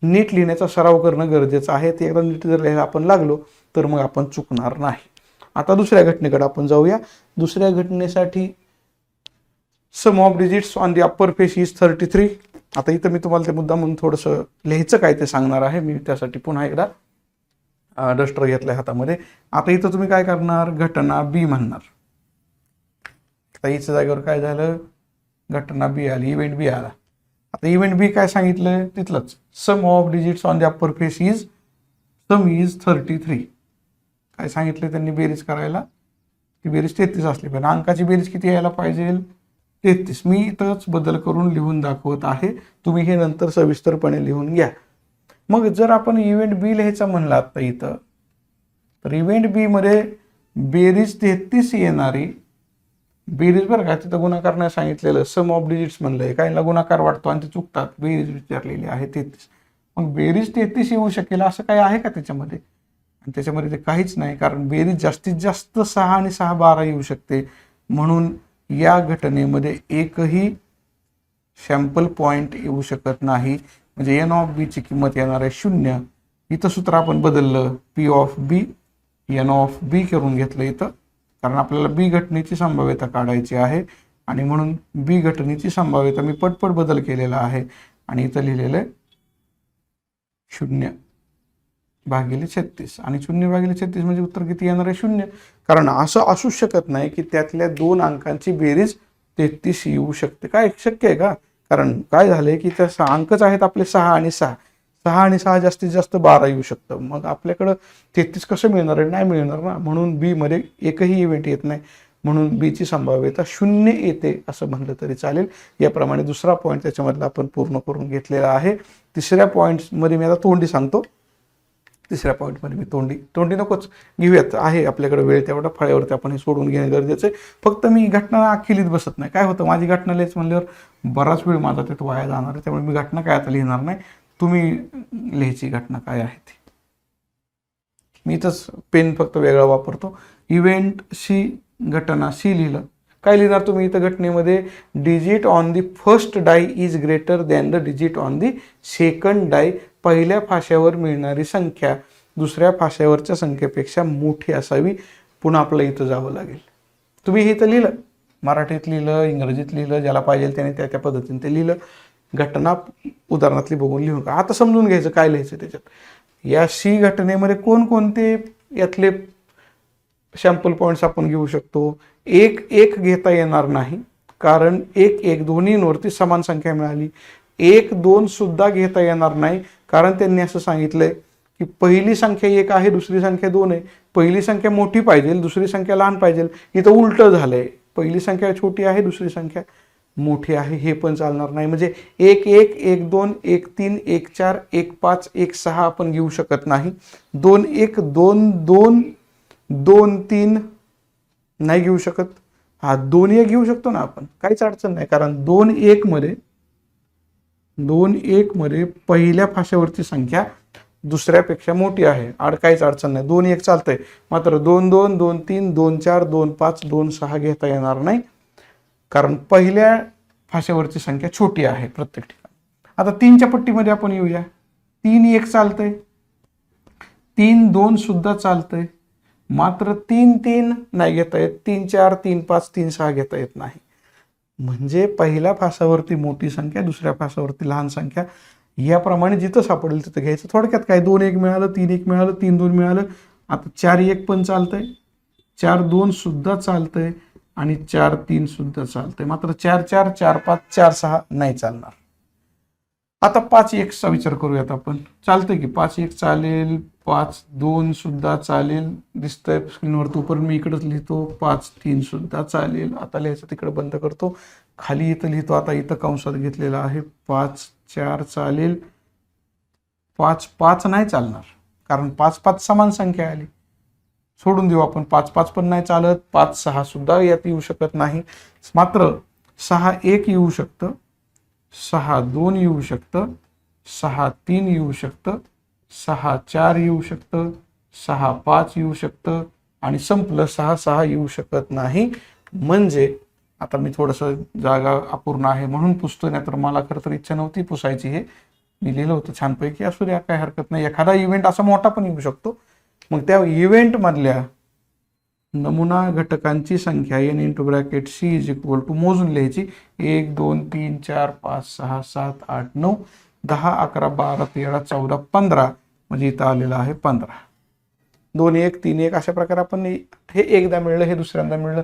नीट लिहिण्याचा सराव करणं गरजेचं आहे. ते एकदा नीट जर लिहायला आपण लागलो तर मग आपण चुकणार नाही. आता दुसऱ्या घटनेकडे आपण जाऊया. दुसऱ्या घटनेसाठी sum of digits on the upper face is 33. आता इथं मी तुम्हाला ते मुद्दा म्हणून थोडंसं लिहायचं काय ते सांगणार आहे. मी त्यासाठी पुन्हा एकदा डस्टर घेतलाय हातामध्ये. आता इथं तुम्ही काय करणार, घटना बी म्हणणार. आता इथच्या जागेवर काय झालं, घटना बी आली, इव्हेंट बी आला. आता इव्हेंट बी काय सांगितलं तिथलंच, sum of digits on the upper face is 33. काय सांगितलं त्यांनी बेरीज करायला, ती बेरीज 33 असली पाहिजे. अंकाची बेरीज किती यायला पाहिजे, 33. मी इथंच बदल करून लिहून दाखवत आहे, तुम्ही हे नंतर सविस्तरपणे लिहून घ्या. मग जर आपण इव्हेंट बी लिहायचा म्हणला आता इथं, तर इव्हेंट बी मध्ये बेरीज 33 येणारी बेरीज, बरं का, तिथं गुणाकार नाही सांगितलेलं, सम ऑफ डिजिट्स म्हणलंय. काहींना गुणाकार वाटतो आणि ते चुकतात, बेरीज विचारलेली आहे 33. मग बेरीज 33 येऊ शकेल असं काही आहे का त्याच्यामध्ये, आणि त्याच्यामध्ये ते काहीच नाही, कारण बेरीज जास्तीत जास्त 6 आणि 6 12 येऊ शकते. म्हणून या घटनेमध्ये एकही सॅम्पल पॉईंट येऊ शकत नाही. म्हणजे एन ऑफ बी ची किंमत येणार आहे 0. इथं सूत्र आपण बदललं, P of B N of B करून घेतलं इथं, कारण आपल्याला बी घटनेची संभाव्यता काढायची आहे आणि म्हणून बी घटनेची संभाव्यता मी पटपट बदल केलेला आहे आणि इथं लिहिलेलं आहे 0/36 आणि 0/36 म्हणजे उत्तर किती येणार आहे 0. कारण असं असू शकत नाही की त्यातल्या 2 अंकांची बेरीज 33 येऊ शकते. काय शक्य आहे का? कारण काय झालंय की त्या अंकच आहेत आपले 6 आणि 6 आणि 6 जास्तीत जास्त 12 येऊ शकतं. मग आपल्याकडं 33 कसं मिळणार आहे? नाही मिळणार ना. म्हणून बी मध्ये एकही इव्हेंट येत नाही, म्हणून बी ची संभाव्यता 0 येते असं म्हणलं तरी चालेल. याप्रमाणे दुसरा पॉईंट त्याच्यामधला आपण पूर्ण करून घेतलेला आहे. तिसऱ्या पॉईंटमध्ये मी आता तोंडी सांगतो. तिसऱ्या पॉईंटमध्ये मी तोंडी नकोच घेऊयात, आहे आपल्याकडे वेळ तेवढा, फळ्यावरती आपण हे सोडून घेणे गरजेचं आहे. फक्त मी घटना अख्खी लिहित बसत नाही. काय होतं, माझी घटना लिहायचं म्हणल्यावर बराच वेळ माझा त्यात वाया जाणार आहे. त्यामुळे मी घटना काय आता लिहिणार नाही. तुम्ही लिहायची घटना काय आहे ती. मी इथंच पेन फक्त वेगळा वापरतो. इव्हेंट सी, घटना सी लिहिलं. काय लिहिणार तुम्ही इथं घटनेमध्ये? Digit on the first die is greater than the digit on the second die. पहिल्या फाश्यावर मिळणारी संख्या दुसऱ्या फाश्यावरच्या संख्येपेक्षा मोठी असावी. पुन्हा आपल्याला इथं जावं लागेल. तुम्ही हे इथं लिहिलं, मराठीत लिहिलं, इंग्रजीत लिहिलं, ज्याला पाहिजे त्याने त्या पद्धतीने ते लिहिलं. घटना उदाहरणातली बघून लिहू का. आता समजून घ्यायचं काय लिहायचं त्याच्यात. या सी घटनेमध्ये कोणकोणते यातले सॅम्पल पॉईंट्स आपण घेऊ शकतो. एक घेता येणार नाही, कारण एक दोन्हींवरती समान संख्या मिळाली. 1, 2 सुद्धा घेता येणार नाही, कारण त्यांनी असं सांगितलंय की पहिली संख्या 1 आहे, दुसरी संख्या 2 आहे. पहिली संख्या मोठी पाहिजे, दुसरी संख्या लहान पाहिजे. इथं उलटं झालंय, पहिली संख्या छोटी आहे, दुसरी संख्या मोठी आहे. हे पण चालणार नाही. म्हणजे 1, 1, 1, 2, 1, 3, 1, 4, 1, 5, 1, 6 आपण घेऊ शकत नाही. 2, 1, 2, 2, 2, 3 नाही घेऊ शकत. हा 2, 1 घेऊ शकतो ना आपण, काहीच अडचण नाही. कारण 2, 1 मध्ये पहिल्या फाश्यावरची संख्या दुसऱ्यापेक्षा मोठी आहे. काहीच अडचण नाही. 2, 1 चालतंय. मात्र 2, 2, 2, 3, 2, 4, 2, 5, 2, 6 घेता येणार नाही, कारण पहिल्या फाश्यावरची संख्या छोटी आहे प्रत्येक ठिकाणी. आता 3च्या पट्टीमध्ये आपण येऊया. 3, 1 चालतंय, 3, 2 सुद्धा चालतंय, मात्र 3, 3 नाही घेता येत. 3, 4, 3, 5, 3, 6 घेता येत नाही. म्हणजे पहिल्या फासावरती मोठी संख्या, दुसऱ्या फासावरती लहान संख्या, याप्रमाणे जिथं सापडेल तिथं घ्यायचं. थोडक्यात काय, 2, 1 मिळालं, 3, 1 मिळालं, 3, 2 मिळालं. आता 4, 1 पण चालतंय, 4, 2 सुद्धा चालतंय आणि 4, 3 सुद्धा चालतंय. मात्र 4, 4, 4, 5, 4, 6 नाही चालणार. आता 5, 1 चा विचार करूयात आपण. चालतंय की 5, 1 चालेल, 5, 2 सुद्धा चालेल. दिसतंय स्क्रीनवर, तोपर्यंत मी इकडेच लिहितो. 5, 3 सुद्धा चालेल. आता लिहायचं तिकडे बंद करतो, खाली इथं लिहितो. आता इथं कंसात घेतलेला आहे. 5, 4 चालेल, 5, 5 नाही चालणार, कारण 5, 5 समान संख्या आली. सोडून देऊ आपण. 5, 5 पण नाही चालत. 5, 6 सुद्धा यात येऊ शकत नाही. मात्र 6, 1 येऊ शकतं, 6, 2 येऊ शकतं, 6, 3 येऊ शकतं, 6, 4 येऊ शकतं, 6, 5 येऊ शकतं आणि संपलं. 6, 6 येऊ शकत नाही. म्हणजे आता मी थोडंसं जागा अपूर्ण आहे म्हणून पुसतो, नाही तर मला खरं तर इच्छा नव्हती पुसायची. हे मी लिहिलं होतं छानपैकी. असू द्या, काय हरकत नाही. एखादा इव्हेंट असा मोठा पण येऊ शकतो. मग त्या इव्हेंटमधल्या नमुना घटकांची संख्या n into bracket c is equal to मोजून लिहायची. 1, 2, 3, 4, 5, 6, 7, 8, 9, 10, 11, 12, 13, 14, 15. म्हणजे इथं आलेलं आहे 15. 2, 1, 3, 1 अशा प्रकारे आपण हे एकदा मिळलं, हे दुसऱ्यांदा मिळलं.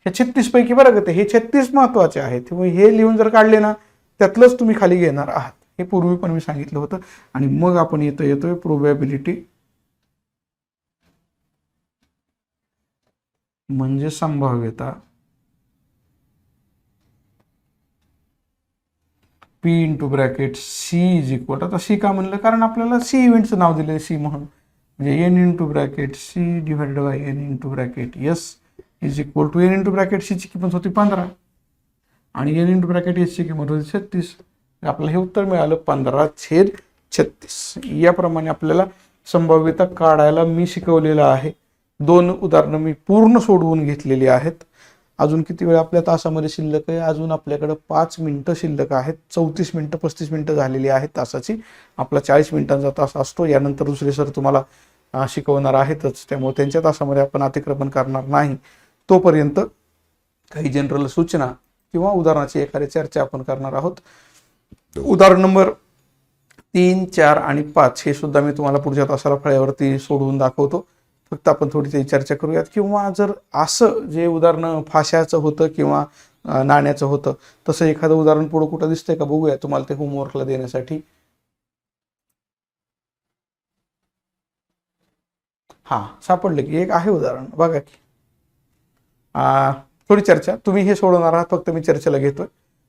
हे 36 पैकी बरं का, हे 36 महत्वाचे आहेत. त्यामुळे हे लिहून जर काढले ना, त्यातलंच तुम्ही खाली घेणार आहात. हे पूर्वी पण मी सांगितलं होतं. आणि मग आपण येतोय प्रोबॅबिलिटी, म्हणजे संभाव्यता. P into bracket C is equal. आता सी का म्हणलं, कारण आपल्याला सी इव्हेंटचं नाव दिलं सी म्हणून. म्हणजे n into bracket C divided by n into bracket S is equal to n into bracket C ची किंमत होती 15 आणि n इंटू ब्रॅकेट एस ची किंमत होती 36. आपल्याला हे उत्तर मिळालं 15/36. याप्रमाणे आपल्याला संभाव्यता काढायला मी शिकवलेलं आहे. 2 उदाहरणं मी पूर्ण सोडवून घेतलेली आहेत. अजून किती वेळ आपल्या तासामध्ये शिल्लक आहे? अजून आपल्याकडे 5 मिनिटं शिल्लक आहेत. 34 मिनिटं 35 मिनिटं झालेली आहेत तासाची. आपला 40 मिनिटांचा तास असतो. यानंतर दुसरे सर तुम्हाला शिकवणार आहेतच, त्यामुळे त्यांच्या तासामध्ये आपण अतिक्रमण करणार नाही. तोपर्यंत काही जनरल सूचना किंवा उदाहरणाची एखादी चर्चा आपण करणार आहोत. उदाहरण नंबर 3, 4 आणि 5 हे सुद्धा मी तुम्हाला पुढच्या तासाला फळ्यावरती सोडवून दाखवतो. फक्त आपण थोडी त्याची चर्चा करूयात. किंवा जर असं जे उदाहरण फाश्याचं होतं किंवा नाण्याचं होतं तसं एखादं उदाहरण पुढं कुठं दिसतंय का बघूया तुम्हाला ते होमवर्कला देण्यासाठी. हां, सापडलं की एक आहे उदाहरण बघा की. थोडी चर्चा, तुम्ही हे सोडवणार आहात, फक्त मी चर्चेला घेतोय.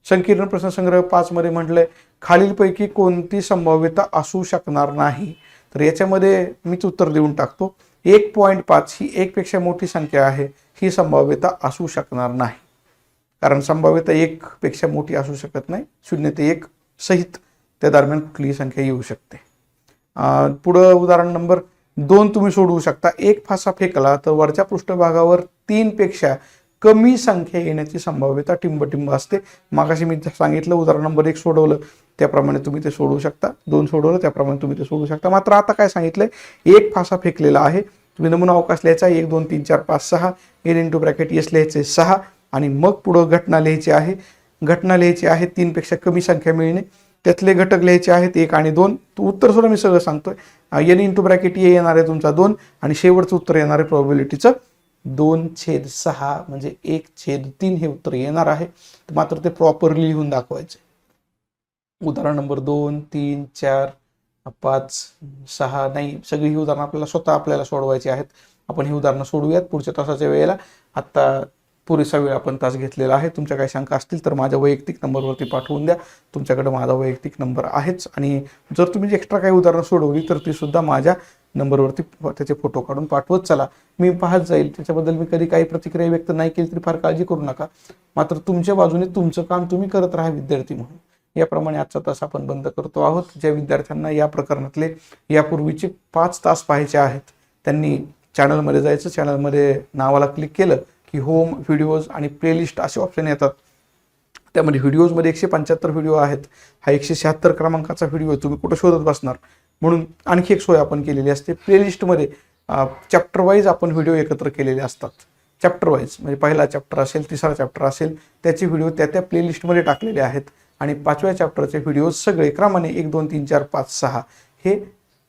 संकीर्ण प्रश्नसंग्रह 5 मध्ये म्हटलंय खालीलपैकी कोणती संभाव्यता असू शकणार नाही. तर याच्यामध्ये मीच उत्तर देऊन टाकतो. 1.5 ही 1 पेक्षा मोठी संख्या आहे, ही संभाव्यता असू शकणार नाही. कारण संभाव्यता 1 पेक्षा मोठी असू शकत नाही. 0 ते 1 सहित त्या दरम्यान कुठलीही संख्या येऊ शकते. पुढं उदाहरण नंबर 2 तुम्ही सोडवू शकता. एक फासा फेकला तर वरच्या पृष्ठभागावर 3 पेक्षा कमी संख्या येण्याची संभाव्यता टिंबटिंब असते. मागाशी मी सांगितलं उदाहरण नंबर 1 सोडवलं त्याप्रमाणे तुम्ही ते सोडवू शकता. 2 सोडवलं त्याप्रमाणे तुम्ही ते सोडवू शकता. मात्र आता काय सांगितलंय, एक फासा फेकलेला आहे. तुम्ही नमुना अवकाश लिहायचा 1 2 3 4 5 6 एन इंटू ब्रॅकेट एस लिहायचे 6 आणि मग पुढं घटना लिहायची आहे. घटना लिहायची आहे 3 पेक्षा कमी संख्या मिळणे. त्यातले घटक लिहायचे आहेत 1 आणि 2. उत्तर सुद्धा मी सगळं सांगतोय. एन इंटू ब्रॅकेट ए येणार आहे तुमचा 2 आणि शेवटचं उत्तर येणार आहे प्रोबॅबिलिटीचं 2/6 म्हणजे 1/3 हे उत्तर येणार आहे. मात्र ते प्रॉपरली लिहून दाखवायचे. उदाहरण नंबर 2 3 4 5 6 नाही, सगळी ही उदाहरणं आपल्याला सोडवायची आहेत. आपण ही उदाहरणं सोडूयात पुढच्या तासाच्या वेळेला. आत्ता पुरेसा वेळ आपण तास घेतलेला आहे. तुमच्या काही शंका असतील तर माझ्या वैयक्तिक नंबरवरती पाठवून द्या. तुमच्याकडे माझा वैयक्तिक नंबर आहेच. आणि जर तुम्ही एक्स्ट्रा काही उदाहरणं सोडवली तर ती सुद्धा माझ्या नंबरवरती त्याचे फोटो काढून पाठवत चला. मी पाहत जाईल. त्याच्याबद्दल मी कधी काही प्रतिक्रिया व्यक्त नाही केली तरी फार काळजी करू नका. मात्र तुमच्या बाजूने तुमचं काम तुम्ही करत राहा विद्यार्थी म्हणून. याप्रमाणे आजचा तास आपण बंद करतो आहोत. ज्या विद्यार्थ्यांना या प्रकरणातले यापूर्वीचे 5 तास पाहायचे आहेत त्यांनी चॅनलमध्ये जायचं. चॅनलमध्ये नावाला क्लिक केलं की होम, व्हिडिओज आणि प्लेलिस्ट असे ऑप्शन येतात. त्यामध्ये व्हिडिओजमध्ये 175 व्हिडिओ आहेत. हा 176 क्रमांकाचा व्हिडिओ तुम्ही कुठं शोधत बसणार. म्हणून आणखी एक सोय आपण केलेली असते. प्लेलिस्टमध्ये चॅप्टर वाईज आपण व्हिडिओ एकत्र केलेले असतात. चॅप्टर वाईज म्हणजे पहिला चॅप्टर असेल, तिसरा चॅप्टर असेल, त्याचे व्हिडिओ त्या प्लेलिस्टमध्ये टाकलेले आहेत. आणि 5व्या चॅप्टरचे व्हिडिओ सगळे क्रमाने 1 2 3 4 5 6 हे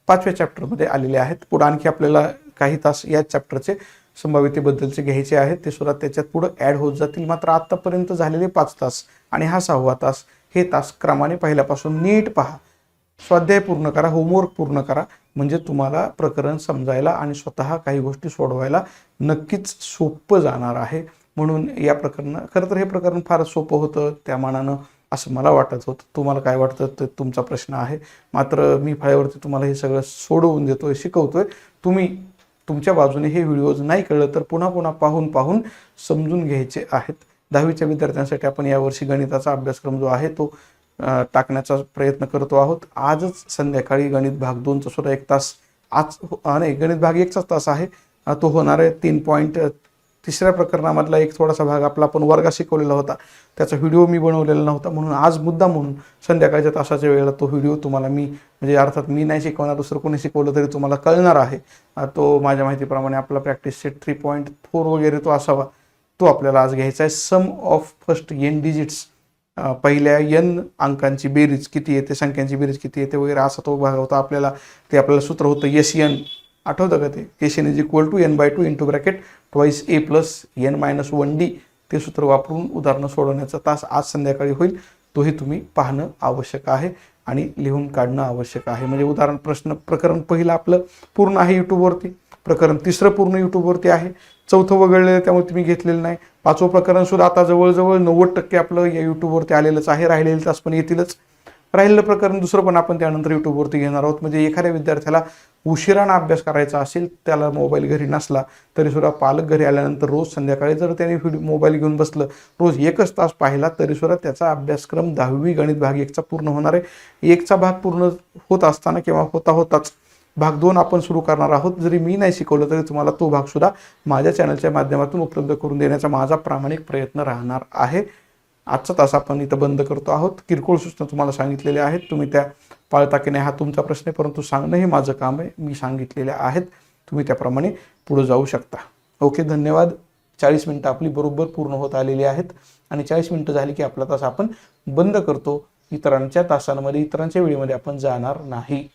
5व्या चॅप्टरमध्ये आलेले आहेत. पुढे आणखी आपल्याला काही तास या चॅप्टरचे संभाव्यतेबद्दलचे घ्यायचे आहेत. ते सुद्धा त्याच्यात पुढे ॲड होत जातील. मात्र आत्तापर्यंत झालेले 5 तास आणि हा 6वा तास हे तास क्रमाने पहिल्यापासून नीट पहा. स्वाध्याय पूर्ण करा, होमवर्क पूर्ण करा. म्हणजे तुम्हाला प्रकरण समजायला आणि स्वतः काही गोष्टी सोडवायला नक्कीच सोपं जाणार आहे. म्हणून या खरं तर हे प्रकरण फारच सोपं होतं त्या मानानं असं मला वाटत होतं. तुम्हाला काय वाटतं ते तुमचा प्रश्न आहे. मात्र मी फळ्यावरती तुम्हाला हे सगळं सोडवून देतोय, शिकवतोय. तुम्ही तुमच्या बाजूने हे व्हिडिओज नाही कळलं तर पुन्हा पुन्हा पाहून समजून घ्यायचे आहेत. 10वीच्या विद्यार्थ्यांसाठी आपण यावर्षी गणिताचा अभ्यासक्रम जो आहे तो टाकण्याचा प्रयत्न करतो आहोत. आजच संध्याकाळी गणित भाग 2चा सुद्धा 1 तास नाही, गणित भाग 1चा तास आहे तो होणार आहे. 3 तिसऱ्या प्रकरणामधला एक थोडासा भाग आपण वर्गात शिकवलेला होता, त्याचा व्हिडिओ मी बनवलेला नव्हता. म्हणून आज मुद्दा म्हणून संध्याकाळच्या तासाच्या वेळेला तो व्हिडिओ तुम्हाला मी म्हणजे अर्थात मी नाही शिकवणार, दुसरं कोणी शिकवलं तरी तुम्हाला कळणार आहे. तो माझ्या माहितीप्रमाणे आपला प्रॅक्टिस सेट 3.4 वगैरे तो असावा. तो आपल्याला आज घ्यायचा आहे. सम ऑफ फर्स्ट n डिजिट्स, पहिल्या n अंकांची बेरीज किती येते, संख्यांची बेरीज किती येते वगैरे असा तो भाग होता. आपल्याला सूत्र होतं SN, आठवतं का ते? SN = n/2 into bracket twice a + n - 1d. ते सूत्र वापरून उदाहरणं सोडवण्याचा तास आज संध्याकाळी होईल. तोही तुम्ही पाहणं आवश्यक आहे आणि लिहून काढणं आवश्यक आहे. म्हणजे प्रकरण पहिलं आपलं पूर्ण आहे यूट्यूबवरती, प्रकरण तिसरं पूर्ण यूट्यूबवरती आहे, 4थं वगळलेलं त्यामुळे तुम्ही घेतलेलं नाही. 5वं प्रकरण सुद्धा आता जवळजवळ 90% आपलं या यूट्यूबवरती आलेलंच आहे. राहिलेले तास पण येतीलच. राहिलेलं प्रकरण दुसरं पण आपण त्यानंतर यूट्यूबवरती घेणार आहोत. म्हणजे एखाद्या विद्यार्थ्याला उशिरानं अभ्यास करायचा असेल, त्याला मोबाईल घरी नसला तरीसुद्धा पालक घरी आल्यानंतर रोज संध्याकाळी जर त्याने मोबाईल घेऊन बसलं, रोज 1च तास पाहिला तरीसुद्धा त्याचा अभ्यासक्रम 10वी गणित भाग 1चा पूर्ण होणार आहे. 1चा भाग पूर्ण होत असताना किंवा होताच भाग 2 आपण सुरू करणार आहोत. जरी मी नाही शिकवलं तरी तुम्हाला तो भाग सुद्धा माझ्या चॅनलच्या माध्यमातून उपलब्ध करून देण्याचा माझा प्रामाणिक प्रयत्न राहणार आहे. आजचा तास आपण इथं बंद करतो आहोत. किरकोळ सूचना तुम्हाला सांगितलेल्या आहेत, तुम्ही त्या पाळता की नाही हा तुमचा प्रश्न आहे, परंतु सांगणं हे माझं काम आहे. मी सांगितलेल्या आहेत, तुम्ही त्याप्रमाणे पुढे जाऊ शकता. ओके, धन्यवाद. 40 मिनिटं आपली बरोबर पूर्ण होत आलेली आहेत आणि 40 मिनिटं झाली की आपला तास आपण बंद करतो. इतरांच्या तासांमध्ये, इतरांच्या वेळेमध्ये आपण जाणार नाही.